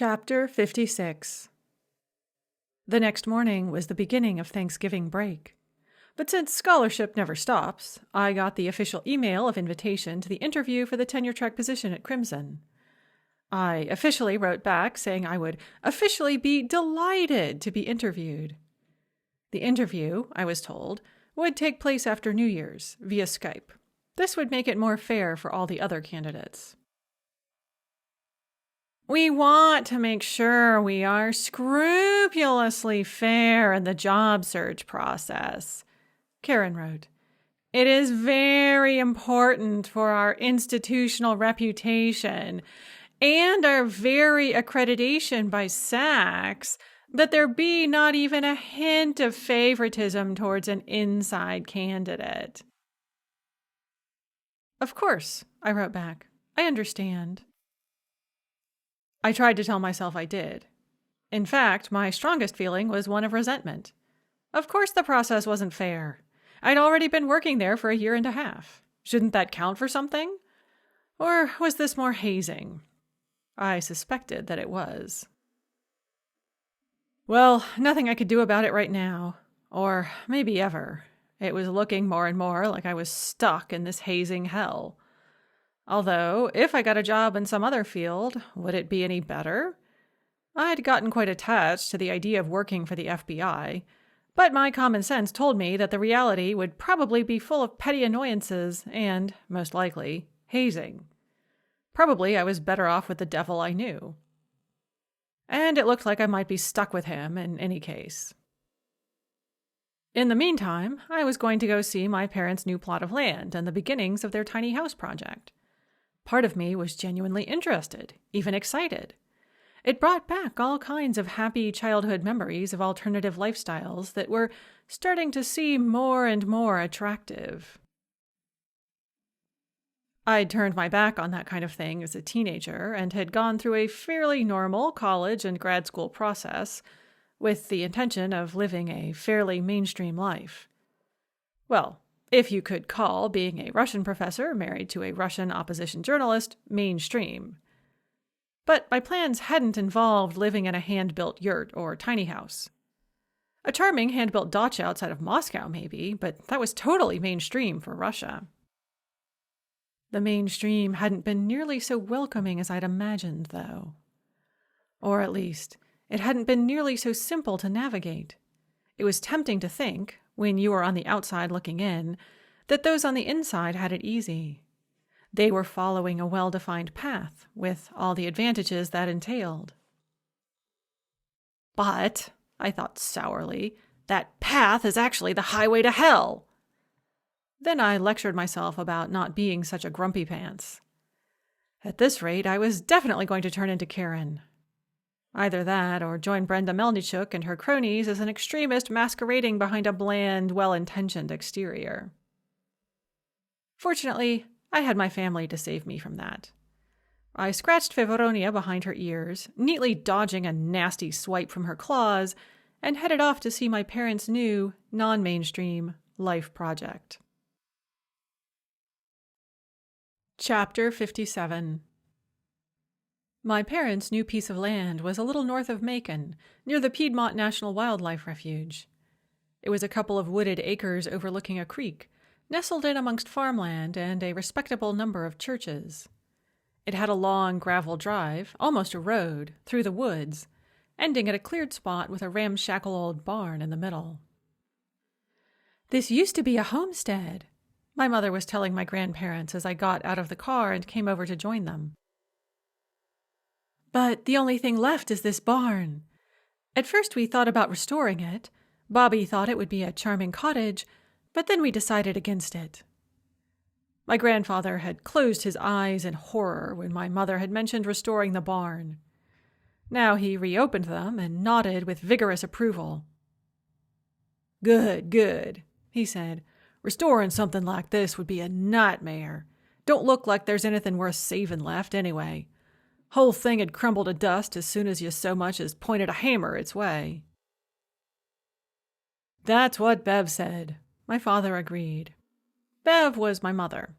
Chapter 56. The next morning was the beginning of Thanksgiving break. But since scholarship never stops, I got the official email of invitation to the interview for the tenure-track position at Crimson. I officially wrote back saying I would officially be delighted to be interviewed. The interview, I was told, would take place after New Year's, via Skype. This would make it more fair for all the other candidates. We want to make sure we are scrupulously fair in the job search process, Karen wrote. It is very important for our institutional reputation and our very accreditation by SACS that there be not even a hint of favoritism towards an inside candidate. Of course, I wrote back. I understand. I tried to tell myself I did. In fact, my strongest feeling was one of resentment. Of course the process wasn't fair. I'd already been working there for 1.5 years. Shouldn't that count for something? Or was this more hazing? I suspected that it was. Well, nothing I could do about it right now. Or maybe ever. It was looking more and more like I was stuck in this hazing hell. Although, if I got a job in some other field, would it be any better? I'd gotten quite attached to the idea of working for the FBI, but my common sense told me that the reality would probably be full of petty annoyances and, most likely, hazing. Probably I was better off with the devil I knew. And it looked like I might be stuck with him in any case. In the meantime, I was going to go see my parents' new plot of land and the beginnings of their tiny house project. Part of me was genuinely interested, even excited. It brought back all kinds of happy childhood memories of alternative lifestyles that were starting to seem more and more attractive. I'd turned my back on that kind of thing as a teenager and had gone through a fairly normal college and grad school process with the intention of living a fairly mainstream life. Well, if you could call being a Russian professor married to a Russian opposition journalist mainstream. But my plans hadn't involved living in a hand-built yurt or tiny house. A charming hand-built dacha outside of Moscow, maybe, but that was totally mainstream for Russia. The mainstream hadn't been nearly so welcoming as I'd imagined, though. Or at least, it hadn't been nearly so simple to navigate. It was tempting to think, when you were on the outside looking in, that those on the inside had it easy. They were following a well-defined path, with all the advantages that entailed. But, I thought sourly, that path is actually the highway to hell. Then I lectured myself about not being such a grumpy pants. At this rate, I was definitely going to turn into Karen. Either that, or join Brenda Melnichuk and her cronies as an extremist masquerading behind a bland, well-intentioned exterior. Fortunately, I had my family to save me from that. I scratched Fevoronia behind her ears, neatly dodging a nasty swipe from her claws, and headed off to see my parents' new, non-mainstream life project. Chapter 57. My parents' new piece of land was a little north of Macon, near the Piedmont National Wildlife Refuge. It was a couple of wooded acres overlooking a creek, nestled in amongst farmland and a respectable number of churches. It had a long gravel drive, almost a road, through the woods, ending at a cleared spot with a ramshackle old barn in the middle. "This used to be a homestead," my mother was telling my grandparents as I got out of the car and came over to join them. "But the only thing left is this barn. At first we thought about restoring it. Bobby thought it would be a charming cottage, but then we decided against it." My grandfather had closed his eyes in horror when my mother had mentioned restoring the barn. Now he reopened them and nodded with vigorous approval. Good, he said. "Restoring something like this would be a nightmare. Don't look like there's anything worth saving left anyway. Whole thing had crumbled to dust as soon as you so much as pointed a hammer its way." "That's what Bev said," my father agreed. Bev was my mother.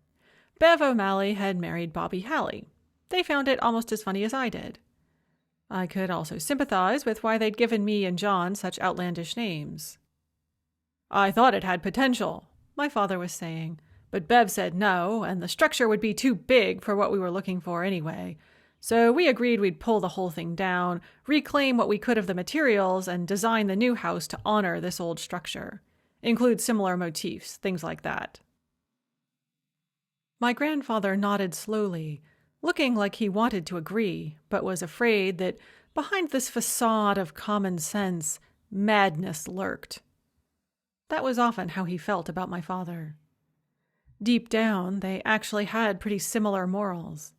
Bev O'Malley had married Bobby Halley. They found it almost as funny as I did. I could also sympathize with why they'd given me and John such outlandish names. I thought it had potential, my father was saying, but Bev said no, and the structure would be too big for what we were looking for anyway. So we agreed we'd pull the whole thing down, reclaim what we could of the materials, and design the new house to honor this old structure. Include similar motifs, things like that. My grandfather nodded slowly, looking like he wanted to agree, but was afraid that behind this facade of common sense, madness lurked. That was often how he felt about my father. Deep down, they actually had pretty similar morals.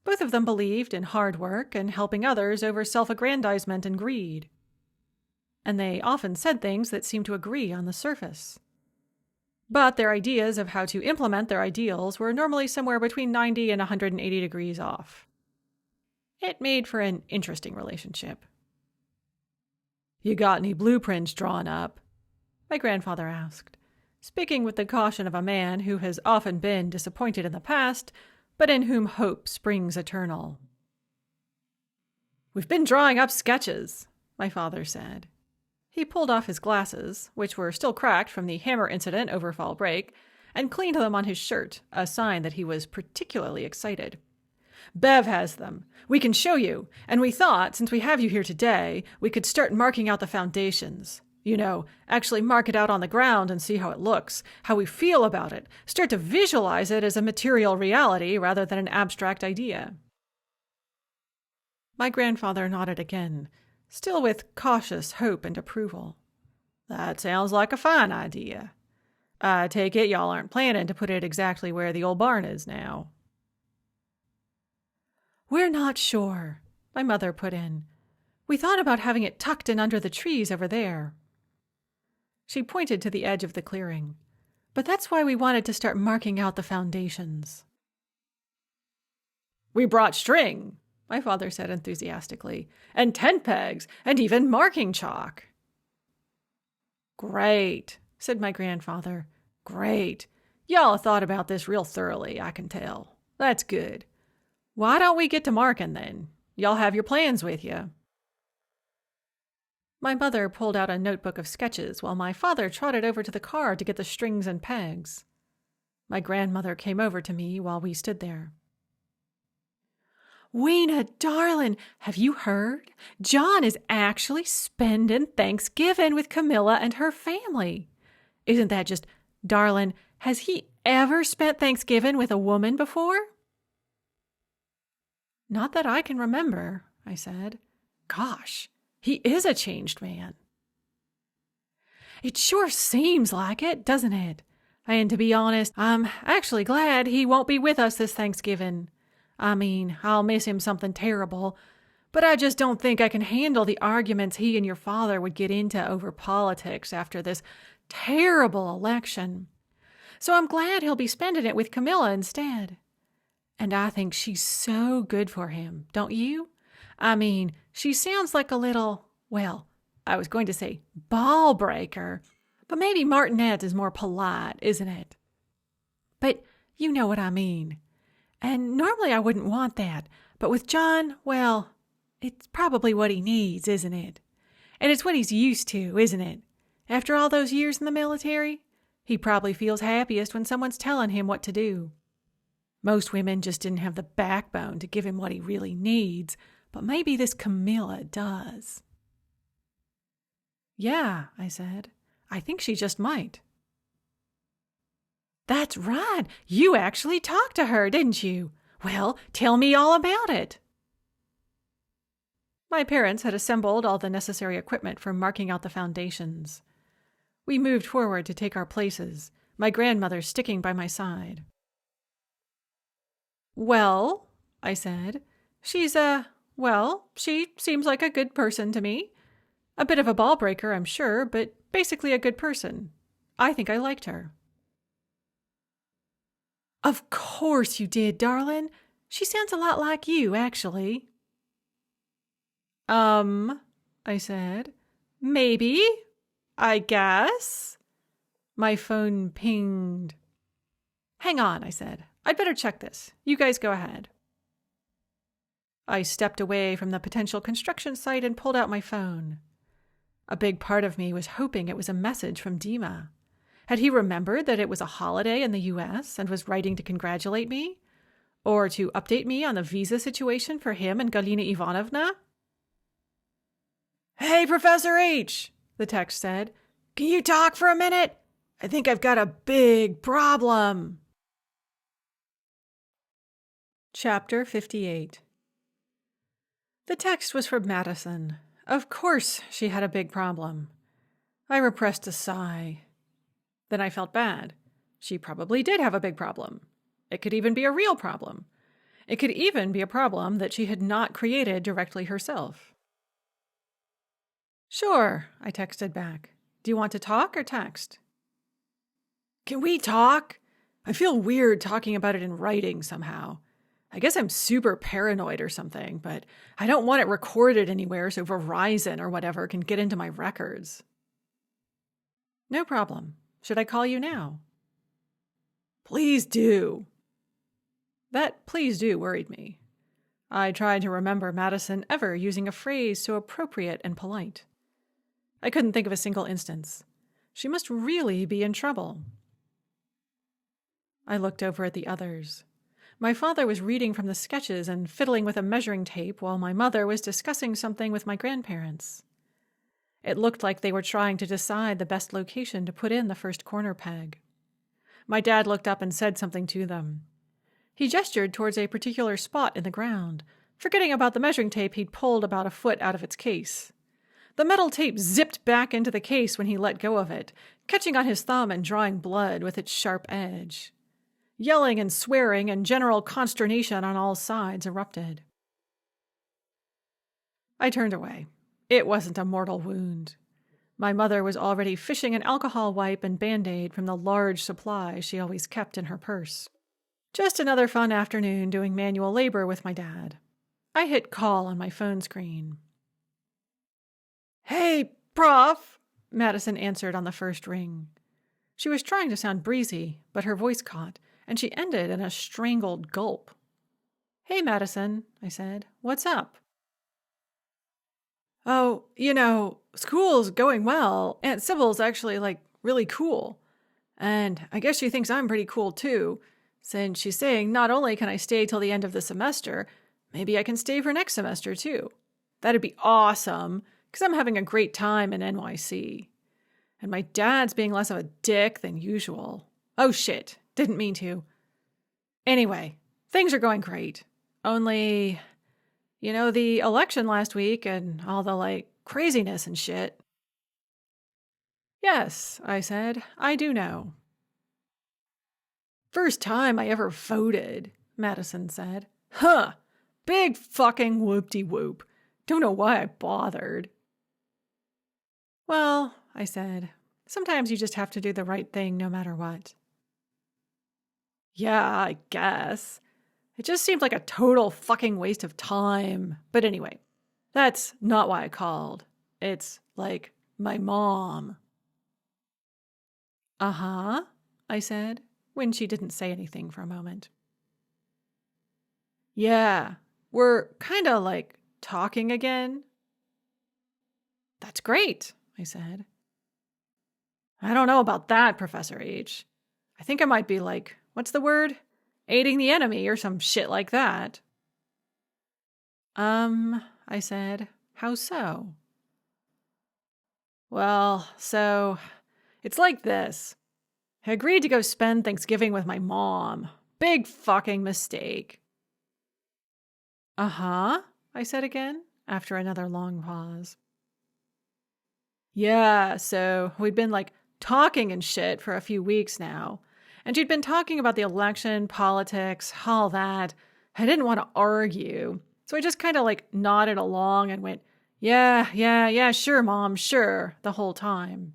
Both of them believed in hard work and helping others over self-aggrandizement and greed. And they often said things that seemed to agree on the surface. But their ideas of how to implement their ideals were normally somewhere between 90 and 180 degrees off. It made for an interesting relationship. "You got any blueprints drawn up?" my grandfather asked, speaking with the caution of a man who has often been disappointed in the past, but in whom hope springs eternal. "We've been drawing up sketches," my father said. He pulled off his glasses, which were still cracked from the hammer incident over fall break, and cleaned them on his shirt, a sign that he was particularly excited. "Bev has them. We can show you, and we thought, since we have you here today, we could start marking out the foundations. You know, actually mark it out on the ground and see how it looks, how we feel about it, start to visualize it as a material reality rather than an abstract idea." My grandfather nodded again, still with cautious hope and approval. "That sounds like a fine idea. I take it y'all aren't planning to put it exactly where the old barn is now." "We're not sure," my mother put in. "We thought about having it tucked in under the trees over there." She pointed to the edge of the clearing. "But that's why we wanted to start marking out the foundations." "We brought string," my father said enthusiastically, "and tent pegs, and even marking chalk." "Great," said my grandfather. "Great. Y'all thought about this real thoroughly, I can tell. That's good. Why don't we get to marking then? Y'all have your plans with you." My mother pulled out a notebook of sketches while my father trotted over to the car to get the strings and pegs. My grandmother came over to me while we stood there. "Weena, darling, have you heard? John is actually spending Thanksgiving with Camilla and her family. Isn't that just, darling, has he ever spent Thanksgiving with a woman before?" "Not that I can remember," I said. "Gosh, he is a changed man." "It sure seems like it, doesn't it? And to be honest, I'm actually glad he won't be with us this Thanksgiving. I mean, I'll miss him something terrible, but I just don't think I can handle the arguments he and your father would get into over politics after this terrible election. So I'm glad he'll be spending it with Camilla instead. And I think she's so good for him, don't you? I mean, she sounds like a little, well, I was going to say ball breaker, but maybe Martinette is more polite, isn't it? But you know what I mean. And normally I wouldn't want that, but with John, well, it's probably what he needs, isn't it? And it's what he's used to, isn't it? After all those years in the military, he probably feels happiest when someone's telling him what to do. Most women just didn't have the backbone to give him what he really needs, but maybe this Camilla does." "Yeah," I said. "I think she just might." "That's right. You actually talked to her, didn't you? Well, tell me all about it." My parents had assembled all the necessary equipment for marking out the foundations. We moved forward to take our places, my grandmother sticking by my side. "Well," I said, she seems like a good person to me. A bit of a ball breaker, I'm sure, but basically a good person. I think I liked her." "Of course you did, darling. She sounds a lot like you, actually." I said. "Maybe. I guess." My phone pinged. "Hang on," I said. "I'd better check this. You guys go ahead." I stepped away from the potential construction site and pulled out my phone. A big part of me was hoping it was a message from Dima. Had he remembered that it was a holiday in the U.S. and was writing to congratulate me? Or to update me on the visa situation for him and Galina Ivanovna? "Hey, Professor H," the text said. "Can you talk for a minute? I think I've got a big problem." Chapter 58. The text was from Madison. Of course she had a big problem. I repressed a sigh. Then I felt bad. She probably did have a big problem. It could even be a real problem. It could even be a problem that she had not created directly herself. "Sure," I texted back. "Do you want to talk or text?" "Can we talk? I feel weird talking about it in writing somehow. I guess I'm super paranoid or something, but I don't want it recorded anywhere so Verizon or whatever can get into my records." "No problem. Should I call you now?" "Please do." That "please do" worried me. I tried to remember Madison ever using a phrase so appropriate and polite. I couldn't think of a single instance. She must really be in trouble. I looked over at the others. My father was reading from the sketches and fiddling with a measuring tape while my mother was discussing something with my grandparents. It looked like they were trying to decide the best location to put in the first corner peg. My dad looked up and said something to them. He gestured towards a particular spot in the ground, forgetting about the measuring tape he'd pulled about a foot out of its case. The metal tape zipped back into the case when he let go of it, catching on his thumb and drawing blood with its sharp edge. Yelling and swearing and general consternation on all sides erupted. I turned away. It wasn't a mortal wound. My mother was already fishing an alcohol wipe and Band-Aid from the large supply she always kept in her purse. Just another fun afternoon doing manual labor with my dad. I hit call on my phone screen. "Hey, Prof," Madison answered on the first ring. She was trying to sound breezy, but her voice caught, and she ended in a strangled gulp. "Hey, Madison," I said. "What's up?" "Oh, school's going well. Aunt Sybil's actually, really cool. And I guess she thinks I'm pretty cool, too, since she's saying not only can I stay till the end of the semester, maybe I can stay for next semester, too. That'd be awesome, because I'm having a great time in NYC. And my dad's being less of a dick than usual. Oh, shit. Didn't mean to. Anyway, things are going great. Only, the election last week and all the, craziness and shit." "Yes," I said, "I do know." "First time I ever voted," Madison said. "Huh. Big fucking whoop-de-whoop. Don't know why I bothered." "Well," I said, "sometimes you just have to do the right thing no matter what." "Yeah, I guess. It just seemed like a total fucking waste of time. But anyway, that's not why I called. It's, my mom." "Uh-huh," I said, when she didn't say anything for a moment. "Yeah, we're kinda, talking again." "That's great," I said. "I don't know about that, Professor H. I think I might be what's the word? Aiding the enemy or some shit like that." I said, "How so?" "Well, so, it's like this. I agreed to go spend Thanksgiving with my mom. Big fucking mistake." "Uh-huh," I said again, after another long pause. "Yeah, so we'd been, talking and shit for a few weeks now. And she'd been talking about the election, politics, all that. I didn't want to argue. So I just kind of nodded along and went, yeah, sure, Mom, sure, the whole time.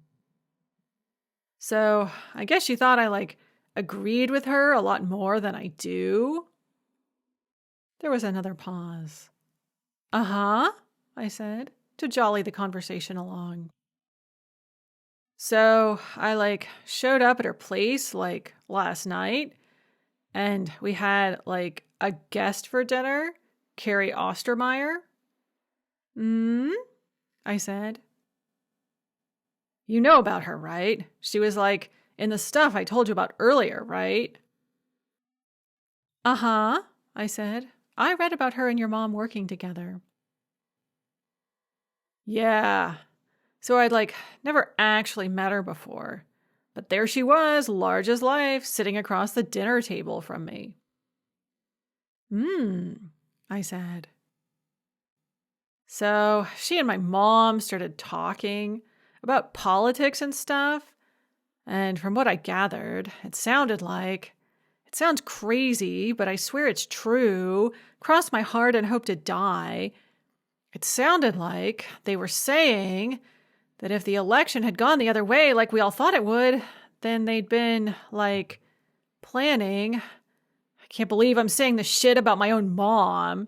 So I guess she thought I agreed with her a lot more than I do." There was another pause. "Uh-huh," I said, to jolly the conversation along. "So I showed up at her place last night, and we had a guest for dinner, Carrie Ostermeyer? I said. You know about her, right? She was like in the stuff I told you about earlier, right? Uh-huh, I said. I read about her and your mom working together. Yeah. So I'd never actually met her before. But there she was, large as life, sitting across the dinner table from me. I said. So she and my mom started talking about politics and stuff. And from what I gathered, it sounds crazy, but I swear it's true. Cross my heart and hope to die. It sounded like they were saying that if the election had gone the other way like we all thought it would, then they'd been, planning. I can't believe I'm saying this shit about my own mom.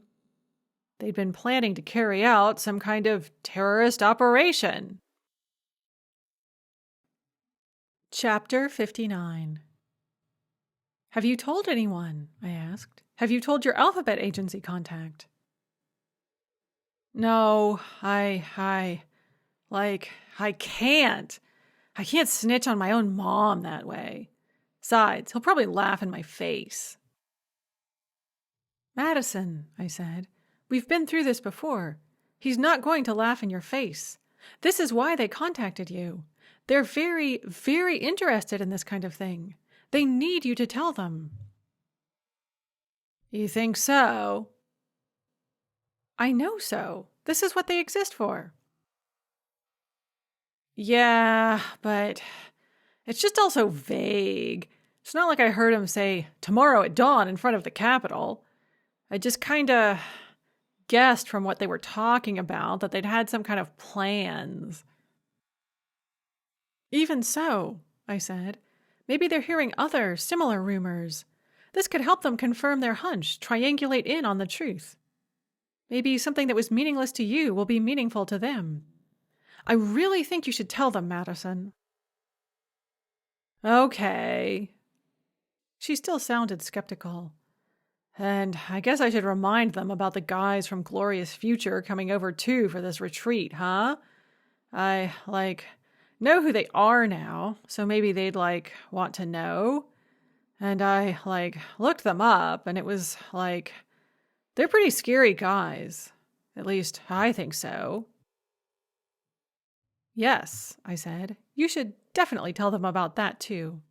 They'd been planning to carry out some kind of terrorist operation. Chapter 59. Have you told anyone? I asked. Have you told your alphabet agency contact? No, I can't. I can't snitch on my own mom that way. Besides, he'll probably laugh in my face. Madison, I said, we've been through this before. He's not going to laugh in your face. This is why they contacted you. They're very, very interested in this kind of thing. They need you to tell them. You think so? I know so. This is what they exist for. Yeah, but it's just also vague. It's not like I heard him say, tomorrow at dawn in front of the Capitol. I just kind of guessed from what they were talking about that they'd had some kind of plans. Even so, I said, maybe they're hearing other similar rumors. This could help them confirm their hunch, triangulate in on the truth. Maybe something that was meaningless to you will be meaningful to them. I really think you should tell them, Madison. Okay. She still sounded skeptical. And I guess I should remind them about the guys from Glorious Future coming over too for this retreat, huh? I, know who they are now, so maybe they'd, want to know. And I, looked them up, and it was, they're pretty scary guys. At least, I think so. Yes, I said. You should definitely tell them about that, too.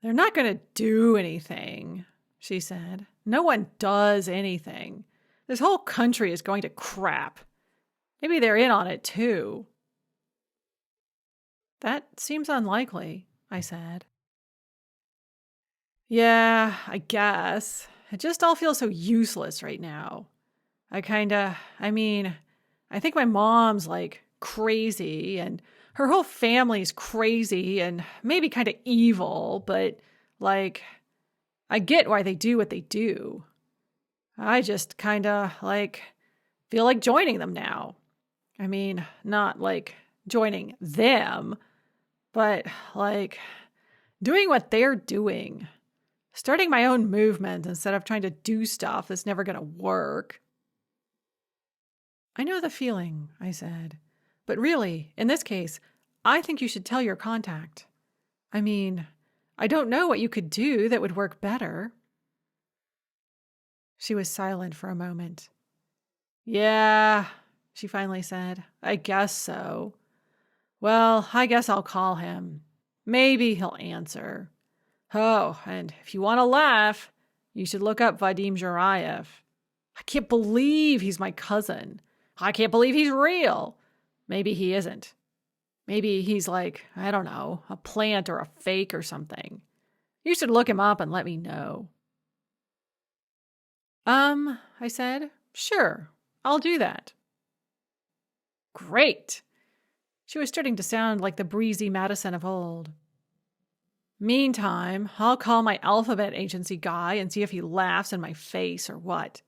They're not going to do anything, she said. No one does anything. This whole country is going to crap. Maybe they're in on it, too. That seems unlikely, I said. Yeah, I guess. It just all feels so useless right now. I think my mom's, crazy, and her whole family's crazy and maybe kind of evil, but, I get why they do what they do. I just kind of, feel like joining them now. I mean, not, joining them, but, doing what they're doing. Starting my own movement instead of trying to do stuff that's never going to work. I know the feeling, I said. But really, in this case, I think you should tell your contact. I mean, I don't know what you could do that would work better. She was silent for a moment. Yeah, she finally said. I guess so. Well, I guess I'll call him. Maybe he'll answer. Oh, and if you want to laugh, you should look up Vadim Zhirayev. I can't believe he's my cousin. I can't believe he's real. Maybe he isn't. Maybe he's I don't know, a plant or a fake or something. You should look him up and let me know. I said, sure, I'll do that. Great. She was starting to sound like the breezy Madison of old. Meantime, I'll call my alphabet agency guy and see if he laughs in my face or what.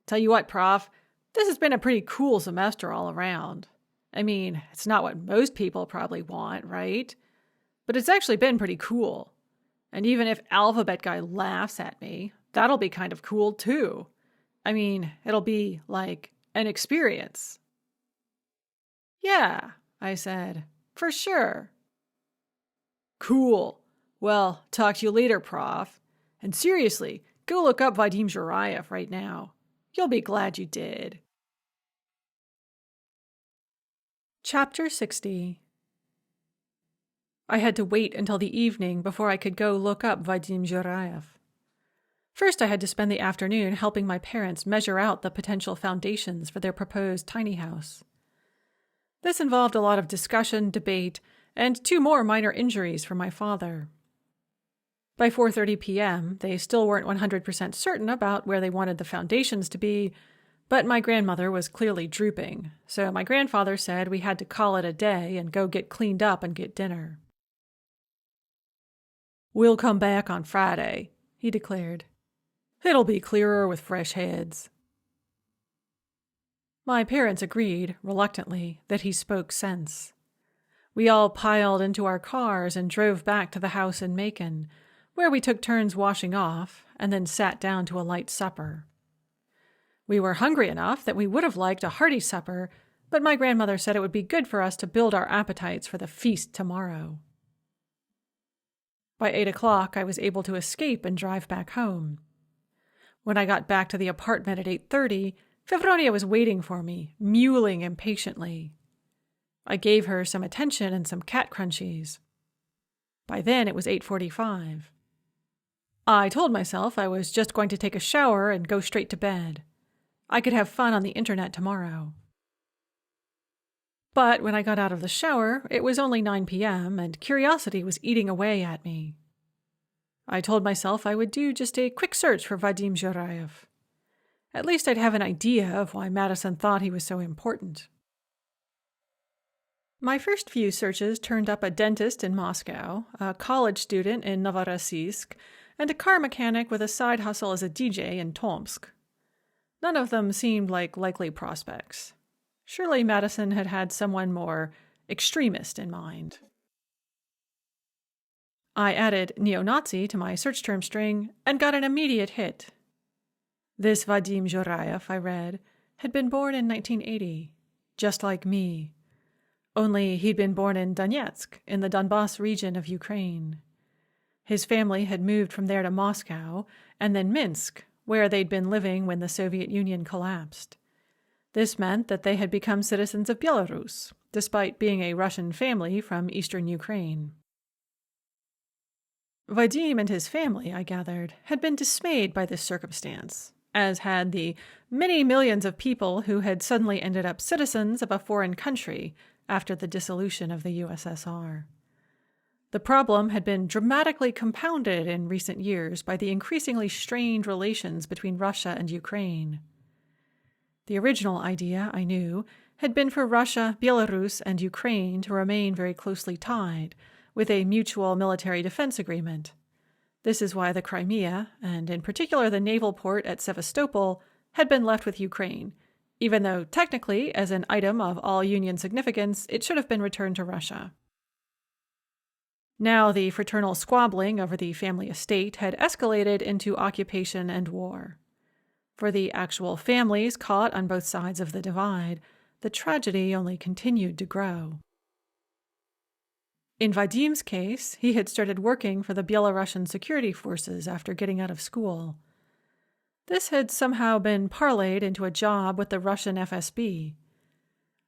Tell you what, Prof, this has been a pretty cool semester all around. I mean, it's not what most people probably want, right? But it's actually been pretty cool. And even if alphabet guy laughs at me, that'll be kind of cool too. I mean, it'll be like an experience. Yeah, I said, for sure. Cool. Well, talk to you later, Prof. And seriously, go look up Vadim Zhurayev right now. You'll be glad you did. Chapter 60. I had to wait until the evening before I could go look up Vadim Zhurayev. First, I had to spend the afternoon helping my parents measure out the potential foundations for their proposed tiny house. This involved a lot of discussion, debate, and 2 more minor injuries for my father. By 4:30 p.m., they still weren't 100% certain about where they wanted the foundations to be, but my grandmother was clearly drooping, so my grandfather said we had to call it a day and go get cleaned up and get dinner. "We'll come back on Friday," he declared. "It'll be clearer with fresh heads." My parents agreed, reluctantly, that he spoke sense. We all piled into our cars and drove back to the house in Macon, where we took turns washing off and then sat down to a light supper. We were hungry enough that we would have liked a hearty supper, but my grandmother said it would be good for us to build our appetites for the feast tomorrow. By 8 o'clock, I was able to escape and drive back home. When I got back to the apartment at 8:30, Fevronia was waiting for me, mewling impatiently. I gave her some attention and some cat crunchies. By then, it was 8:45. I told myself I was just going to take a shower and go straight to bed. I could have fun on the internet tomorrow. But when I got out of the shower, it was only 9 p.m., and curiosity was eating away at me. I told myself I would do just a quick search for Vadim Zhurayev. At least I'd have an idea of why Madison thought he was so important. My first few searches turned up a dentist in Moscow, a college student in Novorossiysk, and a car mechanic with a side hustle as a DJ in Tomsk. None of them seemed like likely prospects. Surely Madison had had someone more extremist in mind. I added neo-Nazi to my search term string and got an immediate hit. This Vadim Zhurayev, I read, had been born in 1980, just like me. Only he'd been born in Donetsk, in the Donbass region of Ukraine. His family had moved from there to Moscow, and then Minsk, where they'd been living when the Soviet Union collapsed. This meant that they had become citizens of Belarus, despite being a Russian family from eastern Ukraine. Vadim and his family, I gathered, had been dismayed by this circumstance, as had the many millions of people who had suddenly ended up citizens of a foreign country after the dissolution of the USSR. The problem had been dramatically compounded in recent years by the increasingly strained relations between Russia and Ukraine. The original idea, I knew, had been for Russia, Belarus, and Ukraine to remain very closely tied, with a mutual military defense agreement. This is why the Crimea, and in particular the naval port at Sevastopol, had been left with Ukraine, even though technically, as an item of all Union significance, it should have been returned to Russia. Now the fraternal squabbling over the family estate had escalated into occupation and war. For the actual families caught on both sides of the divide, the tragedy only continued to grow. In Vadim's case, he had started working for the Belarusian security forces after getting out of school. This had somehow been parlayed into a job with the Russian FSB.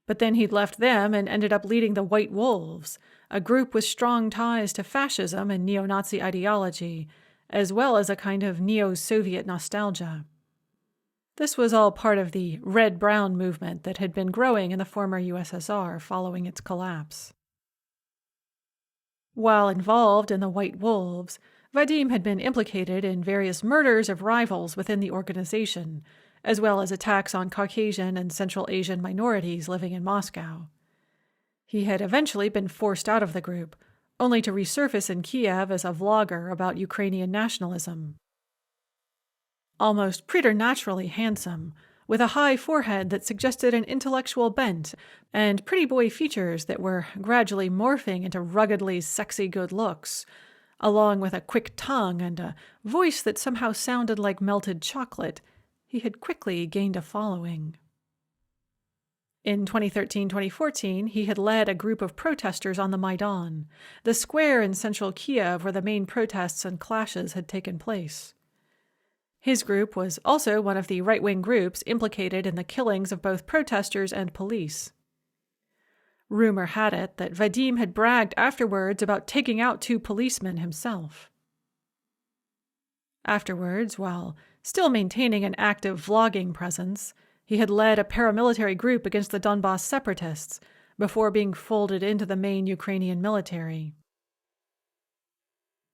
But then he'd left them and ended up leading the White Wolves, a group with strong ties to fascism and neo-Nazi ideology, as well as a kind of neo-Soviet nostalgia. This was all part of the red-brown movement that had been growing in the former USSR following its collapse. While involved in the White Wolves, Vadim had been implicated in various murders of rivals within the organization, as well as attacks on Caucasian and Central Asian minorities living in Moscow. He had eventually been forced out of the group, only to resurface in Kiev as a vlogger about Ukrainian nationalism. Almost preternaturally handsome, with a high forehead that suggested an intellectual bent, and pretty boy features that were gradually morphing into ruggedly sexy good looks, along with a quick tongue and a voice that somehow sounded like melted chocolate, he had quickly gained a following. In 2013-2014, he had led a group of protesters on the Maidan, the square in central Kiev where the main protests and clashes had taken place. His group was also one of the right-wing groups implicated in the killings of both protesters and police. Rumor had it that Vadim had bragged afterwards about taking out 2 policemen himself. Afterwards, while still maintaining an active vlogging presence, he had led a paramilitary group against the Donbass separatists before being folded into the main Ukrainian military.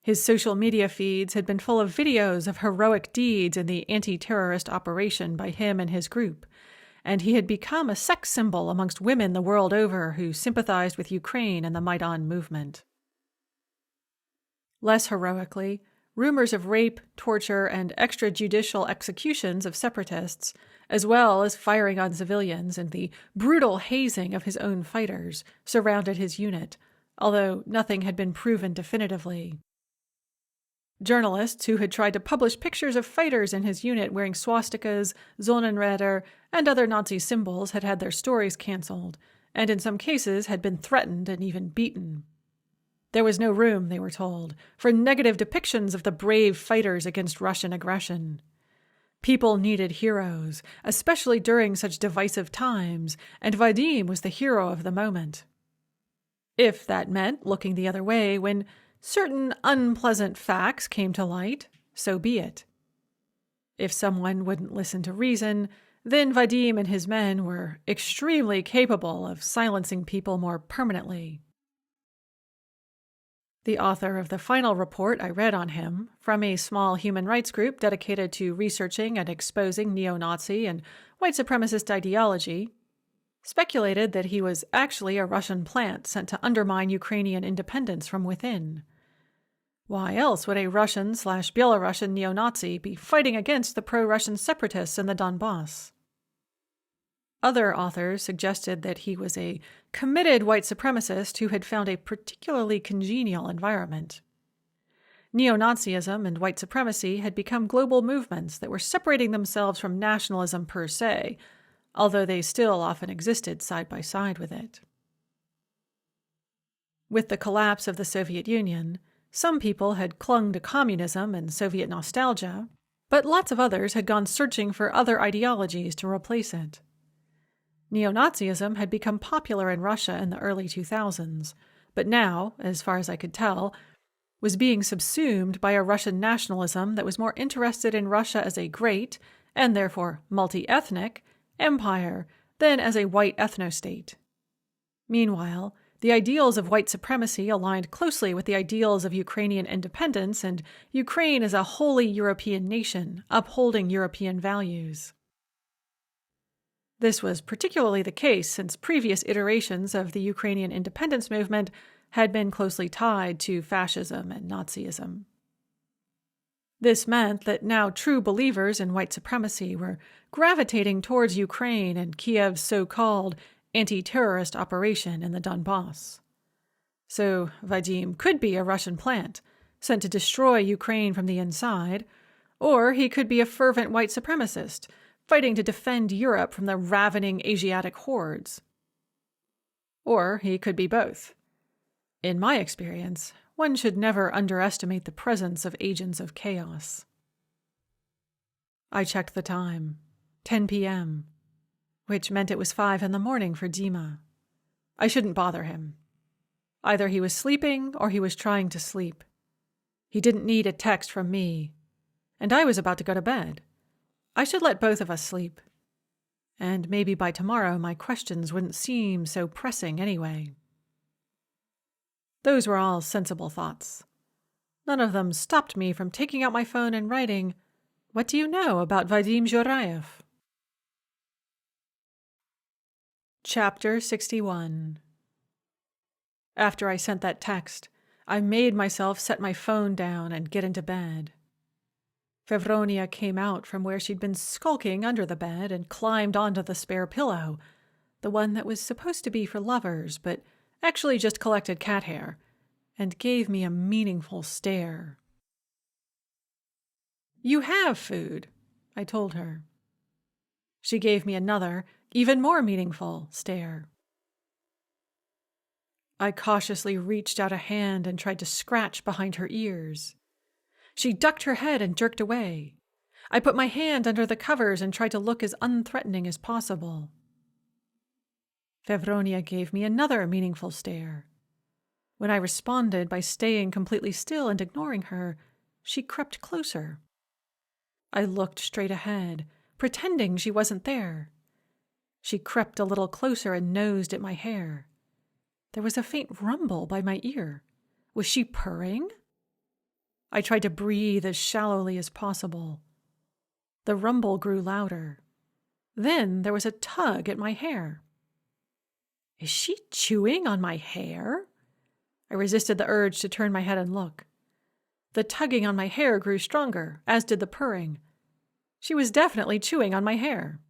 His social media feeds had been full of videos of heroic deeds in the anti-terrorist operation by him and his group, and he had become a sex symbol amongst women the world over who sympathized with Ukraine and the Maidan movement. Less heroically, rumors of rape, torture, and extrajudicial executions of separatists, as well as firing on civilians and the brutal hazing of his own fighters, surrounded his unit, although nothing had been proven definitively. Journalists who had tried to publish pictures of fighters in his unit wearing swastikas, Sonnenräder, and other Nazi symbols had had their stories cancelled, and in some cases had been threatened and even beaten. There was no room, they were told, for negative depictions of the brave fighters against Russian aggression. People needed heroes, especially during such divisive times, and Vadim was the hero of the moment. If that meant looking the other way when certain unpleasant facts came to light, so be it. If someone wouldn't listen to reason, then Vadim and his men were extremely capable of silencing people more permanently. The author of the final report I read on him, from a small human rights group dedicated to researching and exposing neo-Nazi and white supremacist ideology, speculated that he was actually a Russian plant sent to undermine Ukrainian independence from within. Why else would a Russian/Belarusian neo-Nazi be fighting against the pro-Russian separatists in the Donbass? Other authors suggested that he was a committed white supremacist who had found a particularly congenial environment. Neo-Nazism and white supremacy had become global movements that were separating themselves from nationalism per se, although they still often existed side by side with it. With the collapse of the Soviet Union, some people had clung to communism and Soviet nostalgia, but lots of others had gone searching for other ideologies to replace it. Neo-Nazism had become popular in Russia in the early 2000s, but now, as far as I could tell, was being subsumed by a Russian nationalism that was more interested in Russia as a great, and therefore multi-ethnic, empire than as a white ethnostate. Meanwhile, the ideals of white supremacy aligned closely with the ideals of Ukrainian independence and Ukraine as a wholly European nation, upholding European values. This was particularly the case since previous iterations of the Ukrainian independence movement had been closely tied to fascism and Nazism. This meant that now true believers in white supremacy were gravitating towards Ukraine and Kiev's so-called anti-terrorist operation in the Donbass. So Vadim could be a Russian plant, sent to destroy Ukraine from the inside, or he could be a fervent white supremacist, fighting to defend Europe from the ravening Asiatic hordes. Or he could be both. In my experience, one should never underestimate the presence of agents of chaos. I checked the time. 10 p.m., which meant it was 5 a.m. for Dima. I shouldn't bother him. Either he was sleeping or he was trying to sleep. He didn't need a text from me, and I was about to go to bed. I should let both of us sleep. And maybe by tomorrow my questions wouldn't seem so pressing anyway. Those were all sensible thoughts. None of them stopped me from taking out my phone and writing, "What do you know about Vadim Zhurayev?" Chapter 61. After I sent that text, I made myself set my phone down and get into bed. Fevronia came out from where she'd been skulking under the bed and climbed onto the spare pillow, the one that was supposed to be for lovers, but actually just collected cat hair, and gave me a meaningful stare. "You have food," I told her. She gave me another, even more meaningful, stare. I cautiously reached out a hand and tried to scratch behind her ears. She ducked her head and jerked away. I put my hand under the covers and tried to look as unthreatening as possible. Fevronia gave me another meaningful stare. When I responded by staying completely still and ignoring her, she crept closer. I looked straight ahead, pretending she wasn't there. She crept a little closer and nosed at my hair. There was a faint rumble by my ear. Was she purring? I tried to breathe as shallowly as possible. The rumble grew louder. Then there was a tug at my hair. Is she chewing on my hair? I resisted the urge to turn my head and look. The tugging on my hair grew stronger, as did the purring. She was definitely chewing on my hair.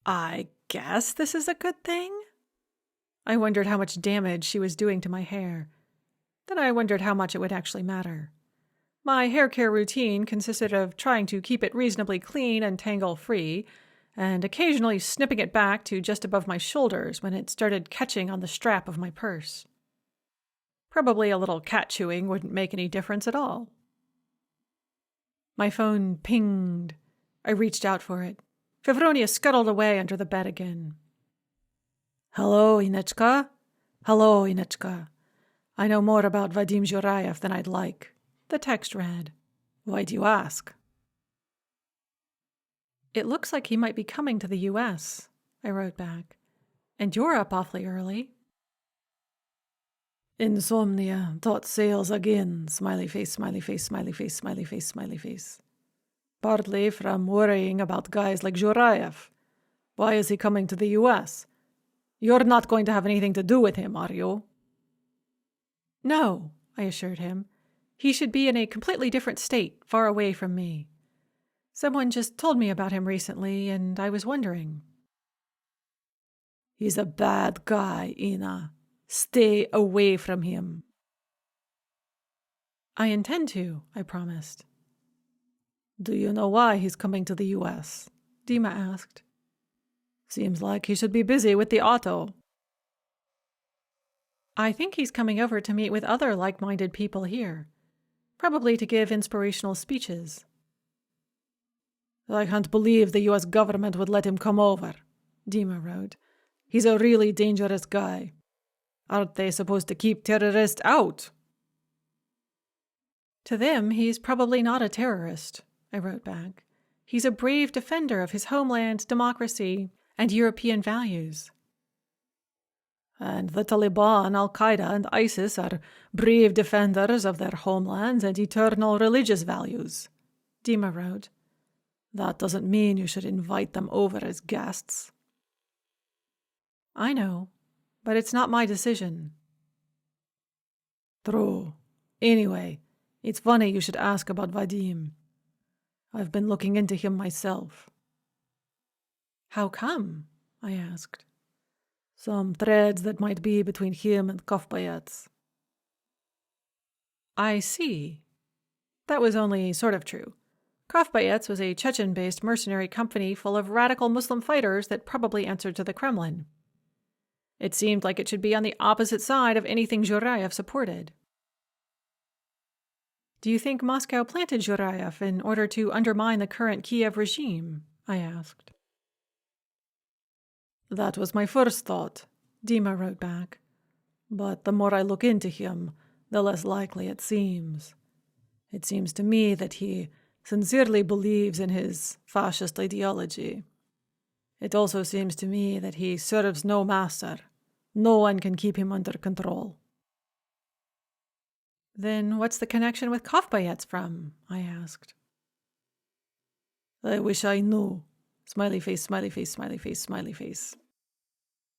I guess this is a good thing? I wondered how much damage she was doing to my hair. Then I wondered how much it would actually matter. My hair care routine consisted of trying to keep it reasonably clean and tangle-free, and occasionally snipping it back to just above my shoulders when it started catching on the strap of my purse. Probably a little cat chewing wouldn't make any difference at all. My phone pinged. I reached out for it. Fevronia scuttled away under the bed again. Hello, Inechka? Hello, Inechka. I know more about Vadim Zhurayev than I'd like. The text read. Why do you ask? It looks like he might be coming to the U.S., I wrote back. And you're up awfully early. Insomnia, thought sails again, smiley face, smiley face, smiley face, smiley face, smiley face. Partly from worrying about guys like Zhurayev. Why is he coming to the U.S.? You're not going to have anything to do with him, are you? No, I assured him. He should be in a completely different state, far away from me. Someone just told me about him recently, and I was wondering. He's a bad guy, Ina. Stay away from him. I intend to, I promised. Do you know why he's coming to the U.S.? Dima asked. Seems like he should be busy with the auto. I think he's coming over to meet with other like-minded people here, probably to give inspirational speeches. I can't believe the U.S. government would let him come over, Dima wrote. He's a really dangerous guy. Aren't they supposed to keep terrorists out? To them, he's probably not a terrorist, I wrote back. He's a brave defender of his homeland, democracy, and European values. And the Taliban, Al-Qaeda, and ISIS are brave defenders of their homelands and eternal religious values, Dima wrote. That doesn't mean you should invite them over as guests. I know, but it's not my decision. True. Anyway, it's funny you should ask about Vadim. I've been looking into him myself. How come? I asked. Some threads that might be between him and Kovbayets. I see. That was only sort of true. Kovbayets was a Chechen-based mercenary company full of radical Muslim fighters that probably answered to the Kremlin. It seemed like it should be on the opposite side of anything Zhurayev supported. Do you think Moscow planted Zhurayev in order to undermine the current Kiev regime? I asked. That was my first thought, Dima wrote back. But the more I look into him, the less likely it seems. It seems to me that he sincerely believes in his fascist ideology. It also seems to me that he serves no master. No one can keep him under control. Then what's the connection with Kovbayets from? I asked. I wish I knew. Smiley face, smiley face, smiley face, smiley face.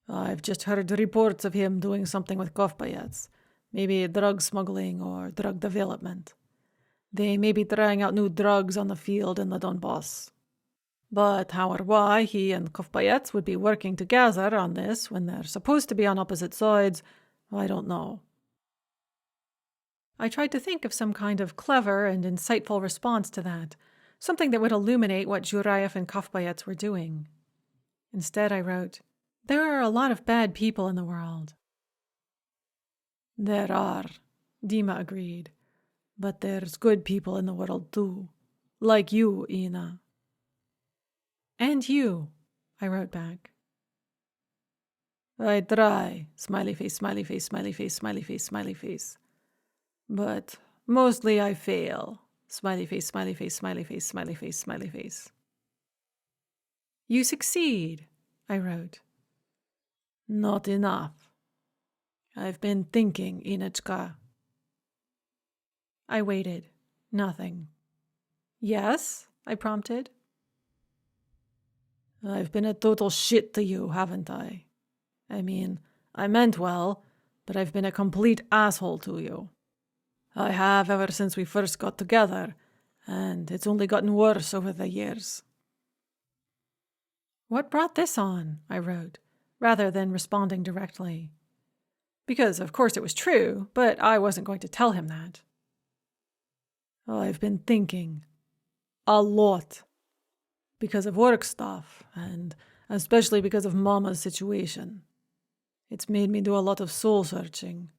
I've just heard reports of him doing something with Kovbayets. Maybe drug smuggling or drug development. They may be trying out new drugs on the field in the Donbass. But how or why he and Kovbayets would be working together on this when they're supposed to be on opposite sides, I don't know. I tried to think of some kind of clever and insightful response to that, something that would illuminate what Jurayev and Kovbayets were doing. Instead, I wrote, "There are a lot of bad people in the world." "There are," Dima agreed. "But there's good people in the world too. Like you, Ina." "And you," I wrote back. "I try, smiley face, smiley face, smiley face, smiley face, smiley face. But mostly I fail. Smiley face, smiley face, smiley face, smiley face, smiley face." "You succeed," I wrote. "Not enough. I've been thinking, Inachka." I waited. Nothing. "Yes?" I prompted. "I've been a total shit to you, haven't I? I mean, I meant well, but I've been a complete asshole to you. I have ever since we first got together, and it's only gotten worse over the years." "What brought this on?" I wrote, rather than responding directly. Because, of course, it was true, but I wasn't going to tell him that. "I've been thinking. A lot. Because of work stuff, and especially because of Mama's situation. It's made me do a lot of soul searching.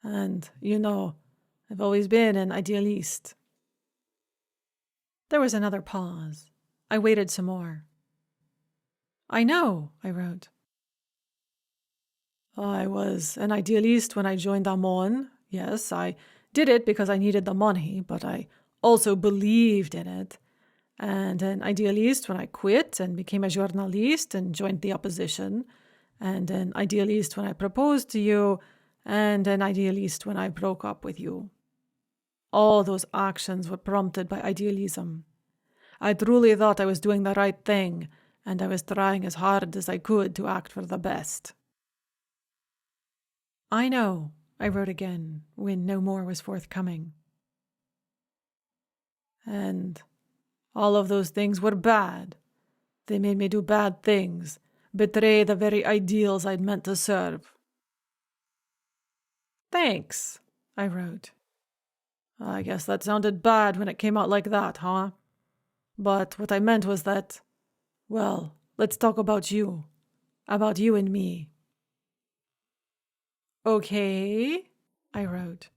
And, I've always been an idealist." There was another pause. I waited some more. "I know," I wrote. "I was an idealist when I joined Amon. Yes, I did it because I needed the money, but I also believed in it. And an idealist when I quit and became a journalist and joined the opposition. And an idealist when I proposed to you, and an idealist when I broke up with you. All those actions were prompted by idealism. I truly thought I was doing the right thing, and I was trying as hard as I could to act for the best." "I know," I wrote again, when no more was forthcoming. "And all of those things were bad. They made me do bad things, betray the very ideals I'd meant to serve." "Thanks," I wrote. "I guess that sounded bad when it came out like that, huh? But what I meant was that, well, let's talk about you. About you and me." "Okay," I wrote.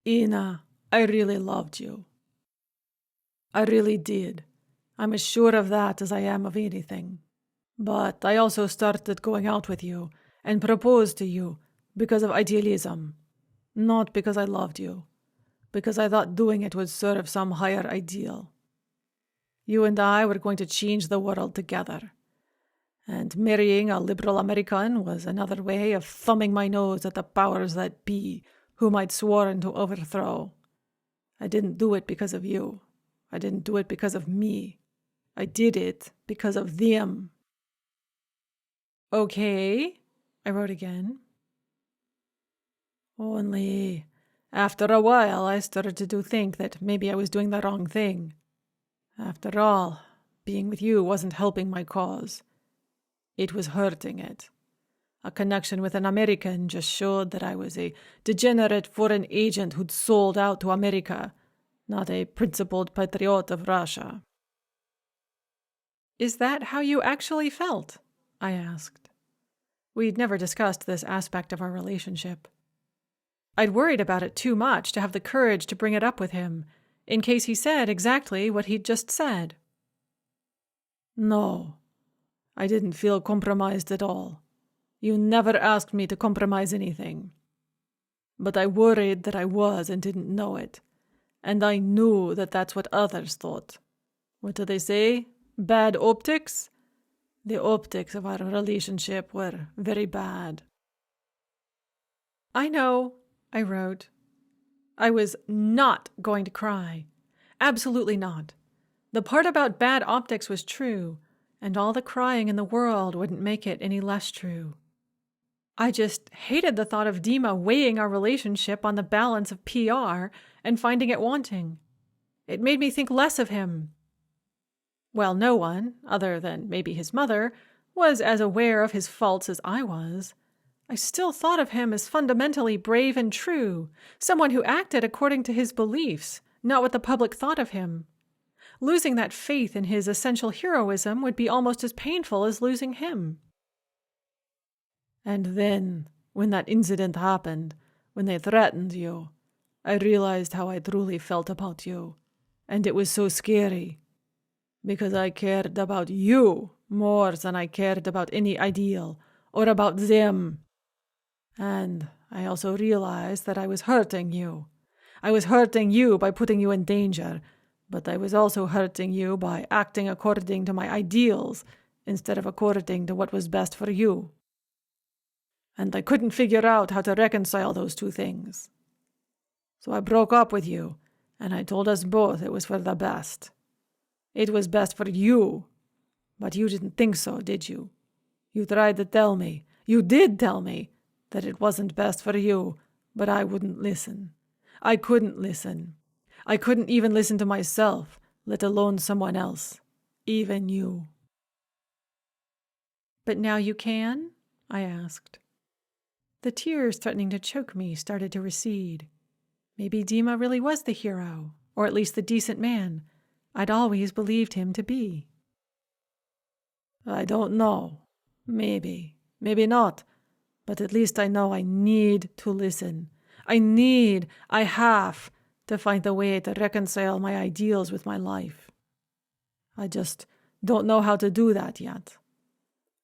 "Ina, I really loved you. I really did. I'm as sure of that as I am of anything. But I also started going out with you and proposed to you because of idealism, not because I loved you, because I thought doing it would serve some higher ideal. You and I were going to change the world together. And marrying a liberal American was another way of thumbing my nose at the powers that be, whom I'd sworn to overthrow. I didn't do it because of you. I didn't do it because of me. I did it because of them." "Okay," I wrote again. "Only, after a while, I started to think that maybe I was doing the wrong thing. After all, being with you wasn't helping my cause. It was hurting it. A connection with an American just showed that I was a degenerate foreign agent who'd sold out to America, not a principled patriot of Russia." "Is that how you actually felt?" I asked. We'd never discussed this aspect of our relationship. I'd worried about it too much to have the courage to bring it up with him, in case he said exactly what he'd just said. "No, I didn't feel compromised at all. You never asked me to compromise anything. But I worried that I was and didn't know it. And I knew that that's what others thought. What do they say? Bad optics? The optics of our relationship were very bad." "I know," I wrote. I was not going to cry. Absolutely not. The part about bad optics was true, and all the crying in the world wouldn't make it any less true. I just hated the thought of Dima weighing our relationship on the balance of PR and finding it wanting. It made me think less of him. Well, no one, other than maybe his mother, was as aware of his faults as I was. I still thought of him as fundamentally brave and true, someone who acted according to his beliefs, not what the public thought of him. Losing that faith in his essential heroism would be almost as painful as losing him. And then, when that incident happened, when they threatened you, I realized how I truly felt about you. And it was so scary. Because I cared about you more than I cared about any ideal or about them. And I also realized that I was hurting you. I was hurting you by putting you in danger, but I was also hurting you by acting according to my ideals instead of according to what was best for you. And I couldn't figure out how to reconcile those two things. So I broke up with you, and I told us both it was for the best. It was best for you, but you didn't think so, did you? You tried to tell me, you did tell me, that it wasn't best for you, but I wouldn't listen. I couldn't listen. I couldn't even listen to myself, let alone someone else, even you. But now you can? I asked. The tears threatening to choke me started to recede. Maybe Dima really was the hero, or at least the decent man I'd always believed him to be. I don't know. Maybe not. But at least I know I need to listen. I have to find a way to reconcile my ideals with my life. I just don't know how to do that yet.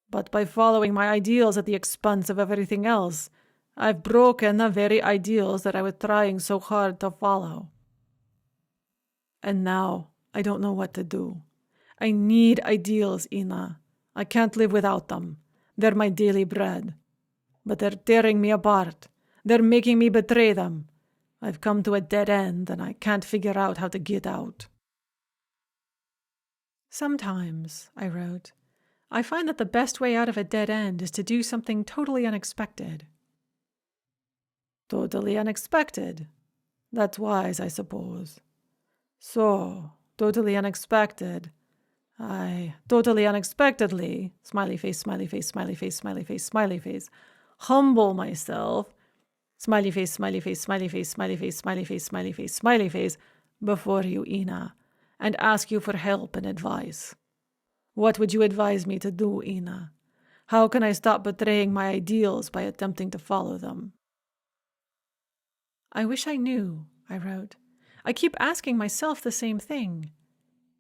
But by following my ideals at the expense of everything else, I've broken the very ideals that I was trying so hard to follow. And now I don't know what to do. I need ideals, Ina. I can't live without them. They're my daily bread. But they're tearing me apart. They're making me betray them. I've come to a dead end, and I can't figure out how to get out. Sometimes, I wrote, I find that the best way out of a dead end is to do something totally unexpected. Totally unexpected. That's wise, I suppose. So, totally unexpected. I totally unexpectedly, smiley face, smiley face, smiley face, smiley face, smiley face, humble myself, smiley face, smiley face, smiley face, smiley face, smiley face, smiley face, smiley face, before you, Ina, and ask you for help and advice. What would you advise me to do, Ina? How can I stop betraying my ideals by attempting to follow them? I wish I knew, I wrote. I keep asking myself the same thing.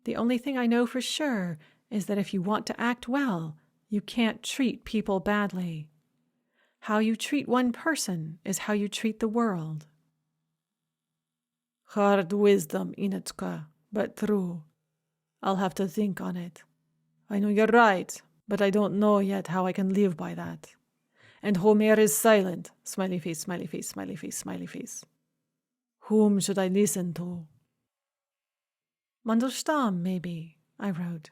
The only thing I know for sure is that if you want to act well, you can't treat people badly. How you treat one person is how you treat the world. Hard wisdom, Inechka, but true. I'll have to think on it. I know you're right, but I don't know yet how I can live by that. And Homer is silent, smiley face, smiley face, smiley face, smiley face. Whom should I listen to? Mandelstam, maybe, I wrote,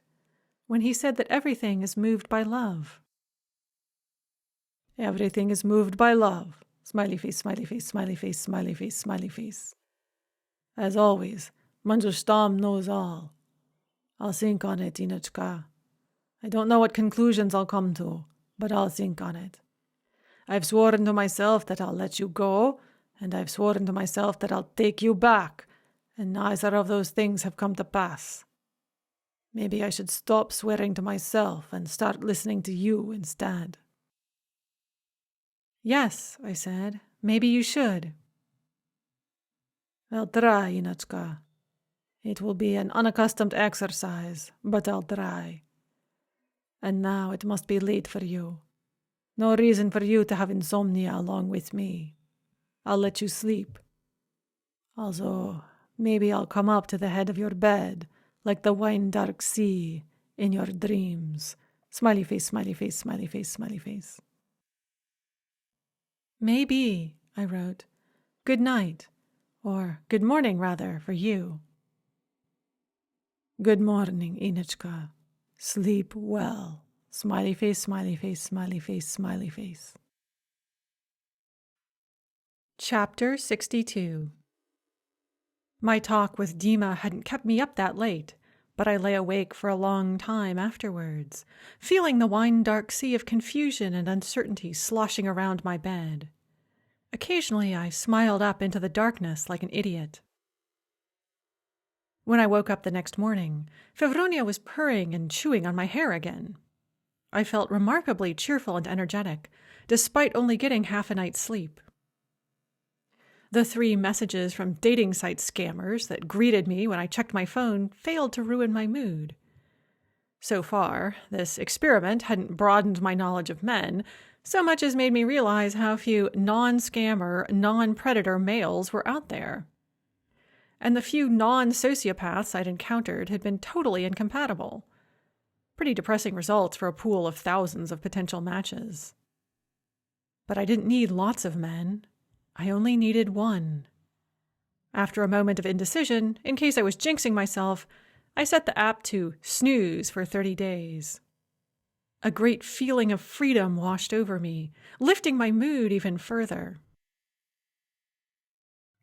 when he said that everything is moved by love. Everything is moved by love, smiley face, smiley face, smiley face, smiley face, smiley face. As always, Mandelstam knows all. I'll think on it, Inechka. I don't know what conclusions I'll come to, but I'll think on it. I've sworn to myself that I'll let you go, and I've sworn to myself that I'll take you back, and neither of those things have come to pass. Maybe I should stop swearing to myself and start listening to you instead. Yes, I said, maybe you should. I'll try, Inechka. It will be an unaccustomed exercise, but I'll try. And now it must be late for you. No reason for you to have insomnia along with me. I'll let you sleep. Also, maybe I'll come up to the head of your bed, like the wine-dark sea, in your dreams. Smiley face, smiley face, smiley face, smiley face. Maybe, I wrote. Good night. Or good morning, rather, for you. Good morning, Inechka. Sleep well. Smiley face, smiley face, smiley face, smiley face. Chapter 62. My talk with Dima hadn't kept me up that late, but I lay awake for a long time afterwards, feeling the wine-dark sea of confusion and uncertainty sloshing around my bed. Occasionally I smiled up into the darkness like an idiot. When I woke up the next morning, Fevronia was purring and chewing on my hair again. I felt remarkably cheerful and energetic, despite only getting half a night's sleep. The 3 messages from dating site scammers that greeted me when I checked my phone failed to ruin my mood. So far, this experiment hadn't broadened my knowledge of men so much as made me realize how few non-scammer, non-predator males were out there. And the few non-sociopaths I'd encountered had been totally incompatible. Pretty depressing results for a pool of thousands of potential matches. But I didn't need lots of men. I only needed one. After a moment of indecision, in case I was jinxing myself, I set the app to snooze for 30 days. A great feeling of freedom washed over me, lifting my mood even further.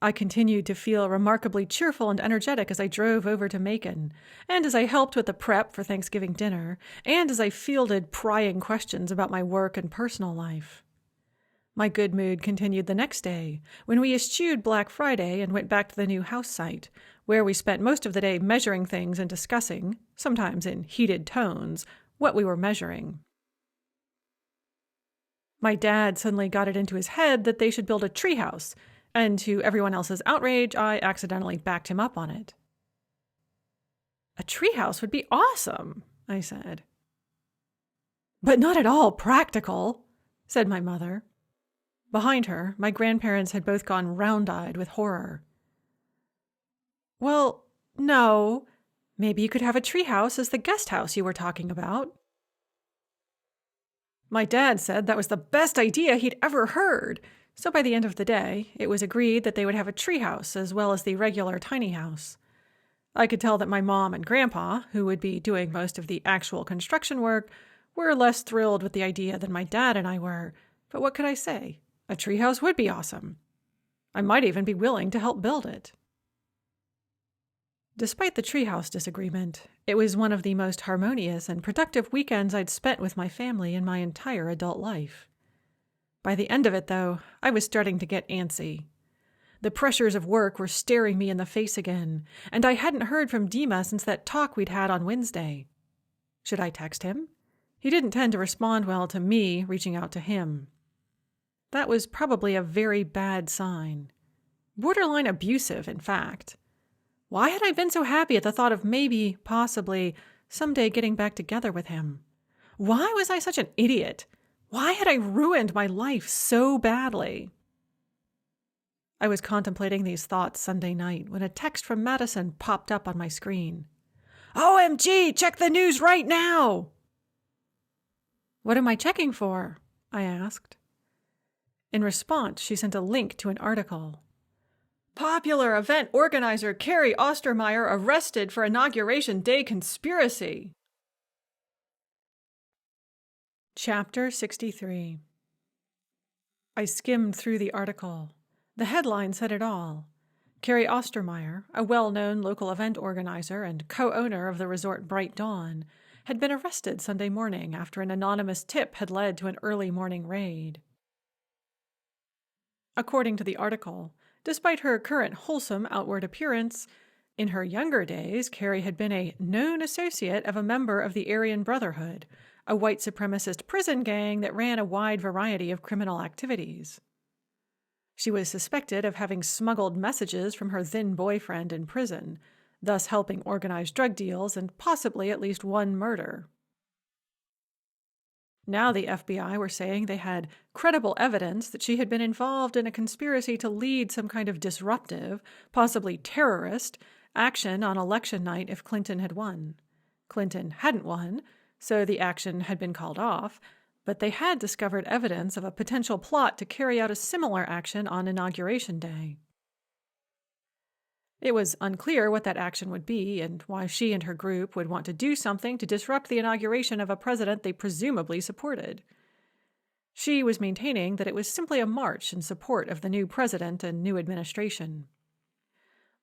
I continued to feel remarkably cheerful and energetic as I drove over to Macon, and as I helped with the prep for Thanksgiving dinner, and as I fielded prying questions about my work and personal life. My good mood continued the next day, when we eschewed Black Friday and went back to the new house site, where we spent most of the day measuring things and discussing, sometimes in heated tones, what we were measuring. My dad suddenly got it into his head that they should build a treehouse, and to everyone else's outrage, I accidentally backed him up on it. "A treehouse would be awesome," I said. "But not at all practical," said my mother. Behind her, my grandparents had both gone round-eyed with horror. "Well, no. Maybe you could have a treehouse as the guest house you were talking about." My dad said that was the best idea he'd ever heard, so by the end of the day, it was agreed that they would have a treehouse as well as the regular tiny house. I could tell that my mom and grandpa, who would be doing most of the actual construction work, were less thrilled with the idea than my dad and I were, but what could I say? A treehouse would be awesome. I might even be willing to help build it. Despite the treehouse disagreement, it was one of the most harmonious and productive weekends I'd spent with my family in my entire adult life. By the end of it, though, I was starting to get antsy. The pressures of work were staring me in the face again, and I hadn't heard from Dima since that talk we'd had on Wednesday. Should I text him? He didn't tend to respond well to me reaching out to him. That was probably a very bad sign. Borderline abusive, in fact. Why had I been so happy at the thought of maybe, possibly, someday getting back together with him? Why was I such an idiot? Why had I ruined my life so badly? I was contemplating these thoughts Sunday night when a text from Madison popped up on my screen. "OMG, check the news right now!" "What am I checking for?" I asked. In response, she sent a link to an article. "Popular event organizer Carrie Ostermeyer arrested for Inauguration Day conspiracy." Chapter 63. I skimmed through the article. The headline said it all. Carrie Ostermeyer, a well-known local event organizer and co-owner of the resort Bright Dawn, had been arrested Sunday morning after an anonymous tip had led to an early morning raid. According to the article, despite her current wholesome outward appearance, in her younger days, Carrie had been a known associate of a member of the Aryan Brotherhood, a white supremacist prison gang that ran a wide variety of criminal activities. She was suspected of having smuggled messages from her then boyfriend in prison, thus helping organize drug deals and possibly at least one murder. Now the FBI were saying they had credible evidence that she had been involved in a conspiracy to lead some kind of disruptive, possibly terrorist, action on election night if Clinton had won. Clinton hadn't won, so the action had been called off, but they had discovered evidence of a potential plot to carry out a similar action on Inauguration Day. It was unclear what that action would be and why she and her group would want to do something to disrupt the inauguration of a president they presumably supported. She was maintaining that it was simply a march in support of the new president and new administration.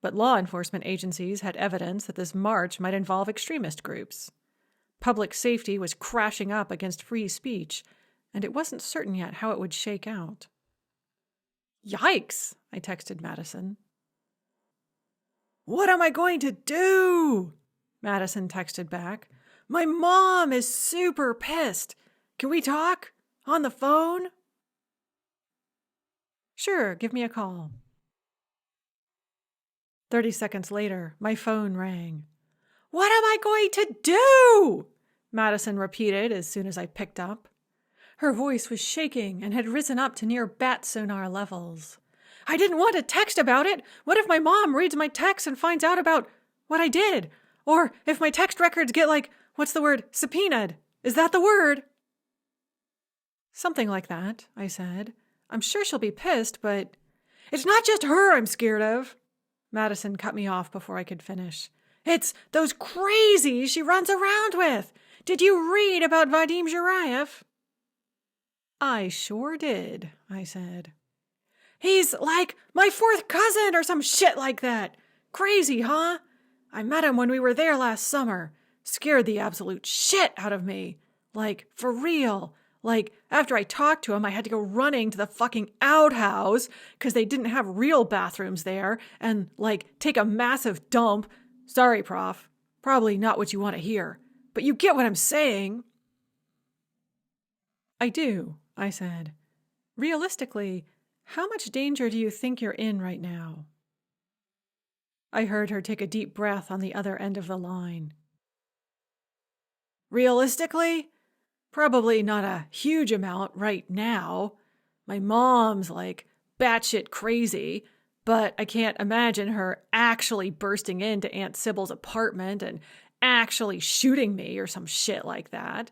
But law enforcement agencies had evidence that this march might involve extremist groups. Public safety was crashing up against free speech, and it wasn't certain yet how it would shake out. "Yikes," I texted Madison. What am I going to do? Madison texted back. My mom is super pissed. Can we talk? On the phone? Sure, give me a call. 30 seconds later, my phone rang. What am I going to do? Madison repeated as soon as I picked up. Her voice was shaking and had risen up to near bat sonar levels. I didn't want to text about it. What if my mom reads my text and finds out about what I did? Or if my text records get subpoenaed? Is that the word? Something like that, I said. I'm sure she'll be pissed, but it's not just her I'm scared of. Madison cut me off before I could finish. It's those crazies she runs around with. Did you read about Vadim Zhurayev? I sure did, I said. He's like my fourth cousin or some shit like that. Crazy, huh? I met him when we were there last summer. Scared the absolute shit out of me. Like, for real. Like, after I talked to him, I had to go running to the fucking outhouse because they didn't have real bathrooms there and, take a massive dump. Sorry, Prof. Probably not what you want to hear. But you get what I'm saying. I do, I said. Realistically, how much danger do you think you're in right now? I heard her take a deep breath on the other end of the line. Realistically? Probably not a huge amount right now. My mom's batshit crazy, but I can't imagine her actually bursting into Aunt Sybil's apartment and actually shooting me or some shit like that.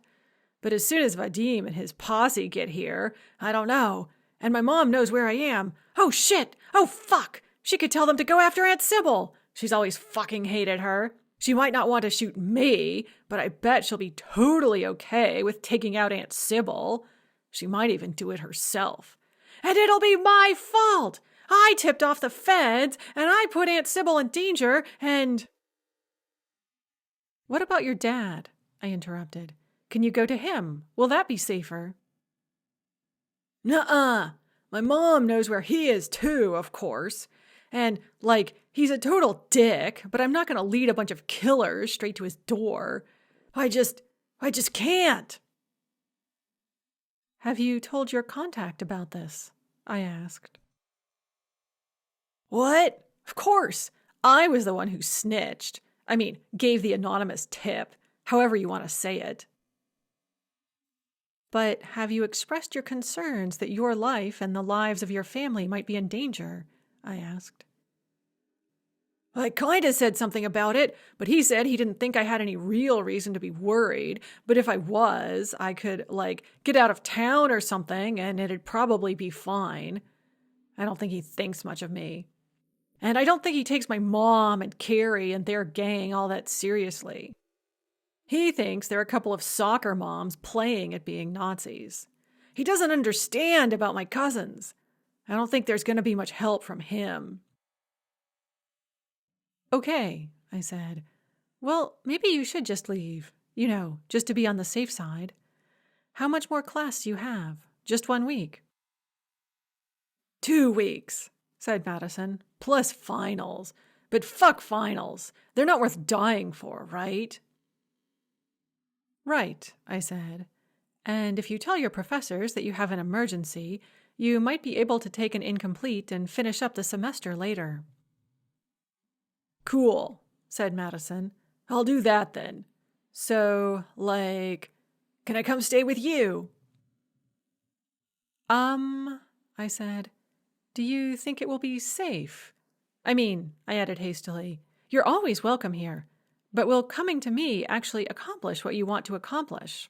But as soon as Vadim and his posse get here, I don't know. And my mom knows where I am. Oh shit! Oh fuck! She could tell them to go after Aunt Sybil. She's always fucking hated her. She might not want to shoot me, but I bet she'll be totally okay with taking out Aunt Sybil. She might even do it herself. And it'll be my fault! I tipped off the feds, and I put Aunt Sybil in danger, and... What about your dad? I interrupted. Can you go to him? Will that be safer? Nuh-uh. My mom knows where he is too, of course. And, he's a total dick, but I'm not going to lead a bunch of killers straight to his door. I just can't. Have you told your contact about this? I asked. What? Of course. I was the one who snitched. I mean, gave the anonymous tip, however you want to say it. But have you expressed your concerns that your life and the lives of your family might be in danger? I asked. I kind of said something about it, but he said he didn't think I had any real reason to be worried. But if I was, I could, get out of town or something, and it'd probably be fine. I don't think he thinks much of me. And I don't think he takes my mom and Carrie and their gang all that seriously. He thinks they're a couple of soccer moms playing at being Nazis. He doesn't understand about my cousins. I don't think there's going to be much help from him. Okay, I said. Well, maybe you should just leave. Just to be on the safe side. How much more class do you have? Just 1 week? 2 weeks, said Madison, plus finals. But fuck finals. They're not worth dying for, right? Right, I said. And if you tell your professors that you have an emergency, you might be able to take an incomplete and finish up the semester later. Cool, said Madison. I'll do that then. So, can I come stay with you? I said. Do you think it will be safe? I mean, I added hastily, you're always welcome here. But will coming to me actually accomplish what you want to accomplish?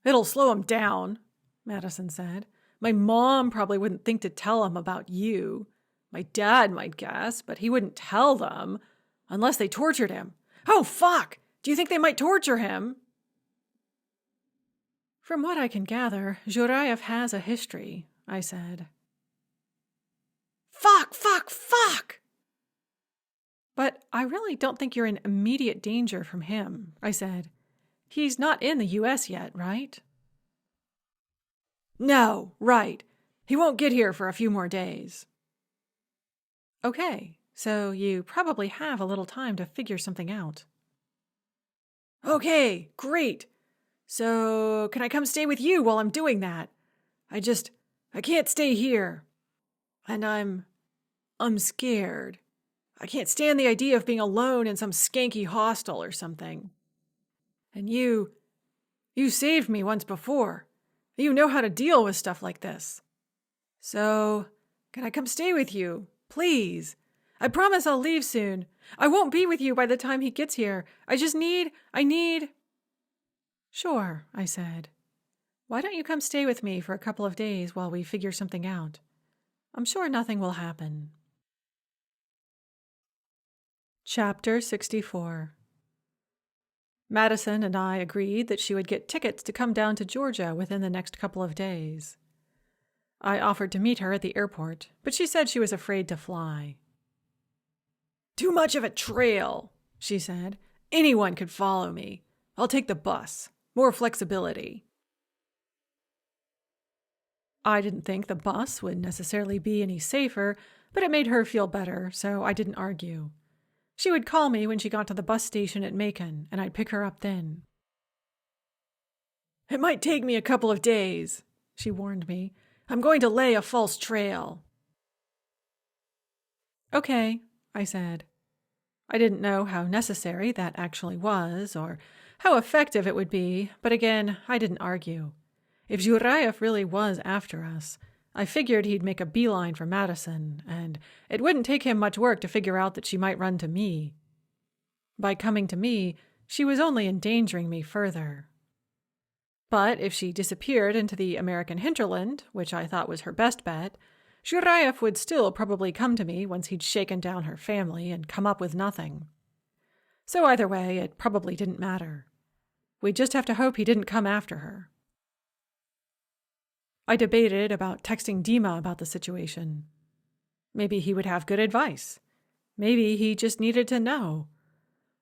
It'll slow him down, Madison said. My mom probably wouldn't think to tell him about you. My dad might guess, but he wouldn't tell them unless they tortured him. Oh, fuck! Do you think they might torture him? From what I can gather, Zhurayev has a history, I said. Fuck! But I really don't think you're in immediate danger from him, I said. He's not in the U.S. yet, right? No, right. He won't get here for a few more days. Okay, so you probably have a little time to figure something out. Okay, great. So, can I come stay with you while I'm doing that? I can't stay here. And I'm scared. I can't stand the idea of being alone in some skanky hostel or something. And you saved me once before. You know how to deal with stuff like this. So, can I come stay with you? Please. I promise I'll leave soon. I won't be with you by the time he gets here. I need... Sure, I said. Why don't you come stay with me for a couple of days while we figure something out? I'm sure nothing will happen. Chapter 64. Madison and I agreed that she would get tickets to come down to Georgia within the next couple of days. I offered to meet her at the airport, but she said she was afraid to fly. Too much of a trail, she said. Anyone could follow me. I'll take the bus. More flexibility. I didn't think the bus would necessarily be any safer, but it made her feel better, so I didn't argue. She would call me when she got to the bus station at Macon, and I'd pick her up then. It might take me a couple of days, she warned me. I'm going to lay a false trail. Okay, I said. I didn't know how necessary that actually was, or how effective it would be, but again, I didn't argue. If Zhuraev really was after us, I figured he'd make a beeline for Madison, and it wouldn't take him much work to figure out that she might run to me. By coming to me, she was only endangering me further. But if she disappeared into the American hinterland, which I thought was her best bet, Zhuraev would still probably come to me once he'd shaken down her family and come up with nothing. So either way, it probably didn't matter. We'd just have to hope he didn't come after her. I debated about texting Dima about the situation. Maybe he would have good advice. Maybe he just needed to know.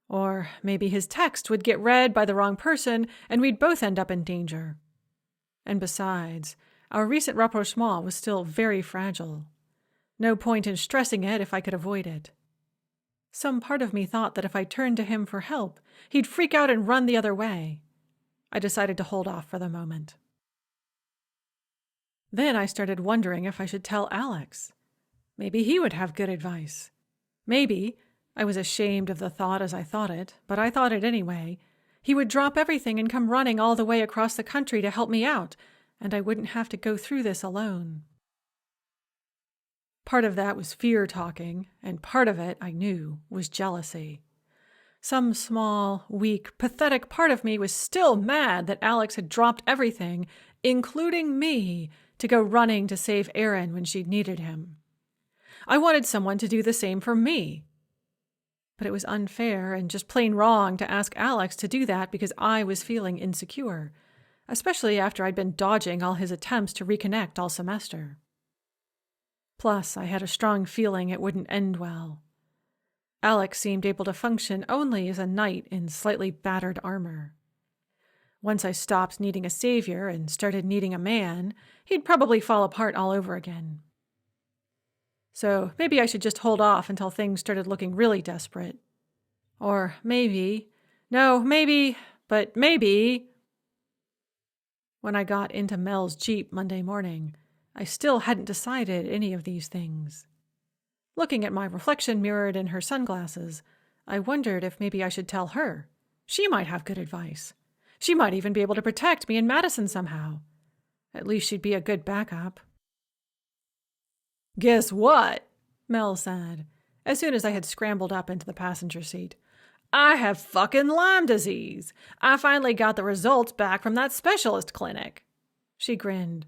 Or maybe his text would get read by the wrong person and we'd both end up in danger. And besides, our recent rapprochement was still very fragile. No point in stressing it if I could avoid it. Some part of me thought that if I turned to him for help, he'd freak out and run the other way. I decided to hold off for the moment. Then I started wondering if I should tell Alex. Maybe he would have good advice. Maybe, I was ashamed of the thought as I thought it, but I thought it anyway, he would drop everything and come running all the way across the country to help me out, and I wouldn't have to go through this alone. Part of that was fear talking, and part of it, I knew, was jealousy. Some small, weak, pathetic part of me was still mad that Alex had dropped everything, including me, to go running to save Aaron when she'd needed him. I wanted someone to do the same for me. But it was unfair and just plain wrong to ask Alex to do that because I was feeling insecure, especially after I'd been dodging all his attempts to reconnect all semester. Plus, I had a strong feeling it wouldn't end well. Alex seemed able to function only as a knight in slightly battered armor. Once I stopped needing a savior and started needing a man, he'd probably fall apart all over again. So maybe I should just hold off until things started looking really desperate. Or maybe... When I got into Mel's Jeep Monday morning, I still hadn't decided any of these things. Looking at my reflection mirrored in her sunglasses, I wondered if maybe I should tell her. She might have good advice. She might even be able to protect me and Madison somehow. At least she'd be a good backup. Guess what? Mel said, as soon as I had scrambled up into the passenger seat. I have fucking Lyme disease. I finally got the results back from that specialist clinic. She grinned.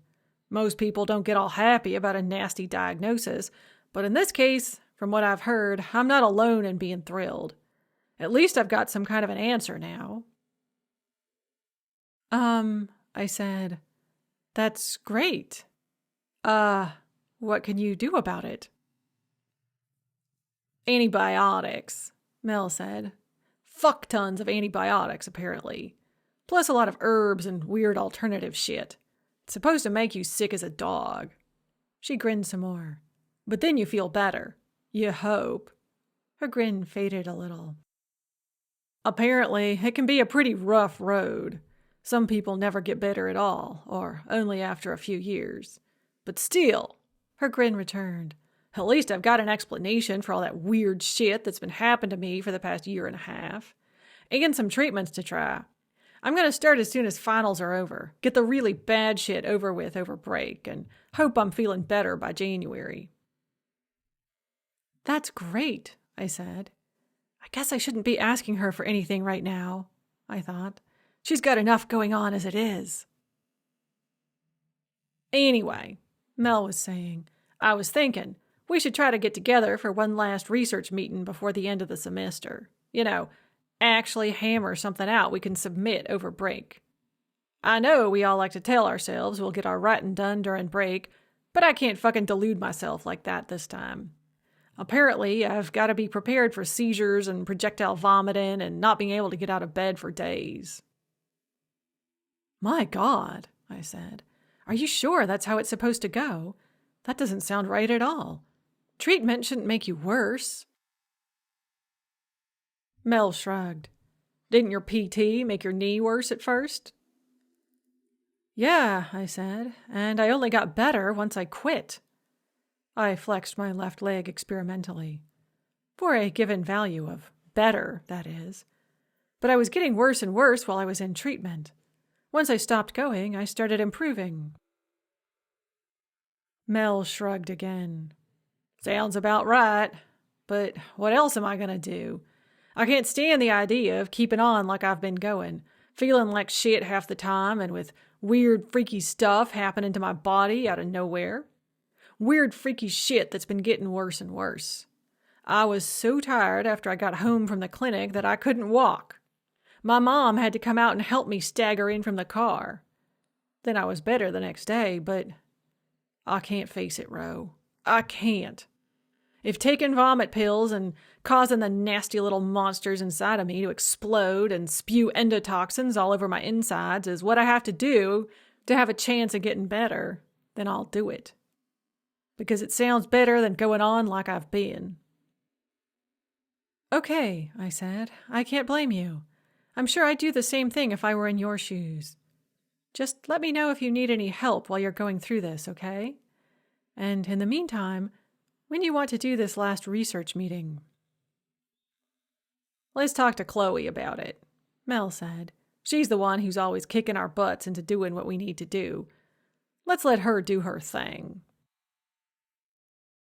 Most people don't get all happy about a nasty diagnosis, but in this case, from what I've heard, I'm not alone in being thrilled. At least I've got some kind of an answer now. I said, that's great. What can you do about it? Antibiotics, Mel said. Fuck tons of antibiotics, apparently. Plus a lot of herbs and weird alternative shit. It's supposed to make you sick as a dog. She grinned some more. But then you feel better. You hope. Her grin faded a little. Apparently, it can be a pretty rough road. Some people never get better at all, or only after a few years. But still, her grin returned. At least I've got an explanation for all that weird shit that's been happening to me for the past year and a half. And some treatments to try. I'm going to start as soon as finals are over, get the really bad shit over with over break, and hope I'm feeling better by January. That's great, I said. I guess I shouldn't be asking her for anything right now, I thought. She's got enough going on as it is. Anyway, Mel was saying, I was thinking we should try to get together for one last research meeting before the end of the semester. You know, actually hammer something out we can submit over break. I know we all like to tell ourselves we'll get our writing done during break, but I can't fucking delude myself like that this time. Apparently, I've got to be prepared for seizures and projectile vomiting and not being able to get out of bed for days. My God, I said. Are you sure that's how it's supposed to go? That doesn't sound right at all. Treatment shouldn't make you worse. Mel shrugged. Didn't your PT make your knee worse at first? Yeah, I said, and I only got better once I quit. I flexed my left leg experimentally. For a given value of better, that is. But I was getting worse and worse while I was in treatment. Once I stopped going, I started improving. Mel shrugged again. Sounds about right. But what else am I going to do? I can't stand the idea of keeping on like I've been going, feeling like shit half the time and with weird, freaky stuff happening to my body out of nowhere. Weird, freaky shit that's been getting worse and worse. I was so tired after I got home from the clinic that I couldn't walk. My mom had to come out and help me stagger in from the car. Then I was better the next day, but I can't face it, Ro. I can't. If taking vomit pills and causing the nasty little monsters inside of me to explode and spew endotoxins all over my insides is what I have to do to have a chance of getting better, then I'll do it. Because it sounds better than going on like I've been. Okay, I said. I can't blame you. I'm sure I'd do the same thing if I were in your shoes. Just let me know if you need any help while you're going through this, okay? And in the meantime, when you want to do this last research meeting. Let's talk to Chloe about it, Mel said. She's the one who's always kicking our butts into doing what we need to do. Let's let her do her thing.